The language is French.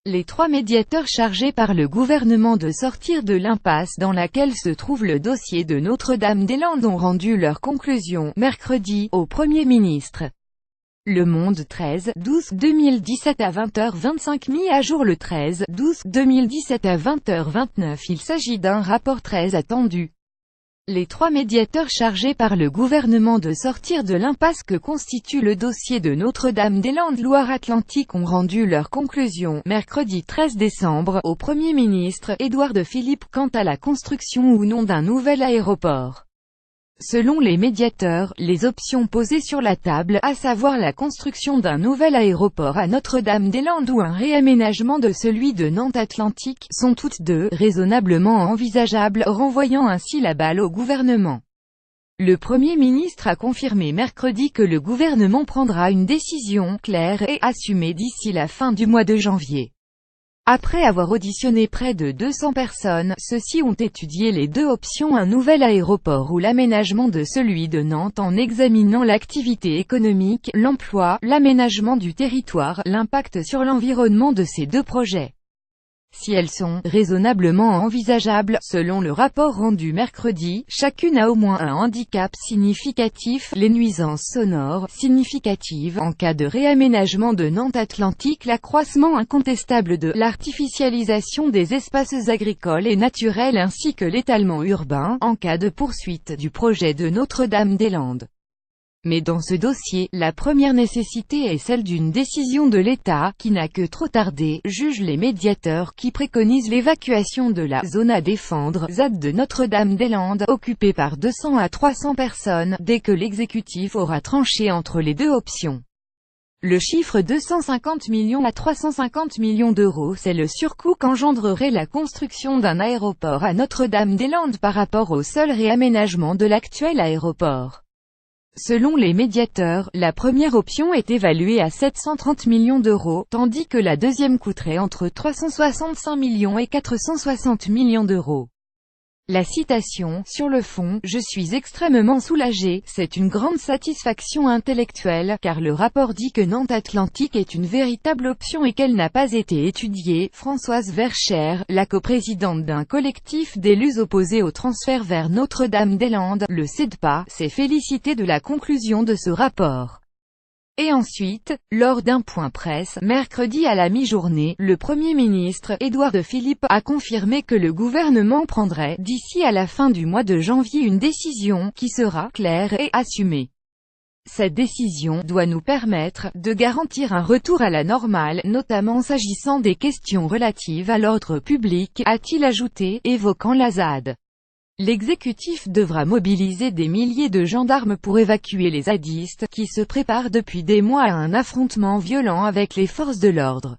Les 3 médiateurs chargés par le gouvernement de sortir de l'impasse dans laquelle se trouve le dossier de Notre-Dame-des-Landes ont rendu leurs conclusions, mercredi, au Premier ministre. Le Monde 13/12/2017 à 20h25 mis à jour le 13/12/2017 à 20h29. Il s'agit d'un rapport très attendu. Les 3 médiateurs chargés par le gouvernement de sortir de l'impasse que constitue le dossier de Notre-Dame-des-Landes Loire-Atlantique ont rendu leurs conclusions, mercredi 13 décembre, au Premier ministre, Édouard Philippe, quant à la construction ou non d'un nouvel aéroport. Selon les médiateurs, les options posées sur la table, à savoir la construction d'un nouvel aéroport à Notre-Dame-des-Landes ou un réaménagement de celui de Nantes-Atlantique, sont toutes deux raisonnablement envisageables, renvoyant ainsi la balle au gouvernement. Le Premier ministre a confirmé mercredi que le gouvernement prendra une décision claire et assumée d'ici la fin du mois de janvier. Après avoir auditionné près de 200 personnes, ceux-ci ont étudié les 2 options: un nouvel aéroport ou l'aménagement de celui de Nantes, en examinant l'activité économique, l'emploi, l'aménagement du territoire, l'impact sur l'environnement de ces 2 projets. Si elles sont raisonnablement envisageables, selon le rapport rendu mercredi, chacune a au moins un handicap significatif, les nuisances sonores significatives en cas de réaménagement de Nantes-Atlantique, l'accroissement incontestable de l'artificialisation des espaces agricoles et naturels ainsi que l'étalement urbain, en cas de poursuite du projet de Notre-Dame-des-Landes. Mais dans ce dossier, la première nécessité est celle d'une décision de l'État, qui n'a que trop tardé, jugent les médiateurs, qui préconisent l'évacuation de la zone à défendre, ZAD de Notre-Dame-des-Landes, occupée par 200 à 300 personnes, dès que l'exécutif aura tranché entre les 2 options. Le chiffre 250 millions à 350 millions d'euros, c'est le surcoût qu'engendrerait la construction d'un aéroport à Notre-Dame-des-Landes par rapport au seul réaménagement de l'actuel aéroport. Selon les médiateurs, la première option est évaluée à 730 millions d'euros, tandis que la deuxième coûterait entre 365 millions et 460 millions d'euros. La citation, sur le fond, je suis extrêmement soulagé, c'est une grande satisfaction intellectuelle, car le rapport dit que Nantes-Atlantique est une véritable option et qu'elle n'a pas été étudiée. Françoise Vercher, la coprésidente d'un collectif d'élus opposés au transfert vers Notre-Dame-des-Landes, le CEDPA, s'est félicitée de la conclusion de ce rapport. Et ensuite, lors d'un point presse, mercredi à la mi-journée, le Premier ministre, Édouard Philippe, a confirmé que le gouvernement prendrait, d'ici à la fin du mois de janvier, une décision, qui sera claire et assumée. Cette décision doit nous permettre de garantir un retour à la normale, notamment s'agissant des questions relatives à l'ordre public, a-t-il ajouté, évoquant la ZAD. L'exécutif devra mobiliser des milliers de gendarmes pour évacuer les zadistes, qui se préparent depuis des mois à un affrontement violent avec les forces de l'ordre.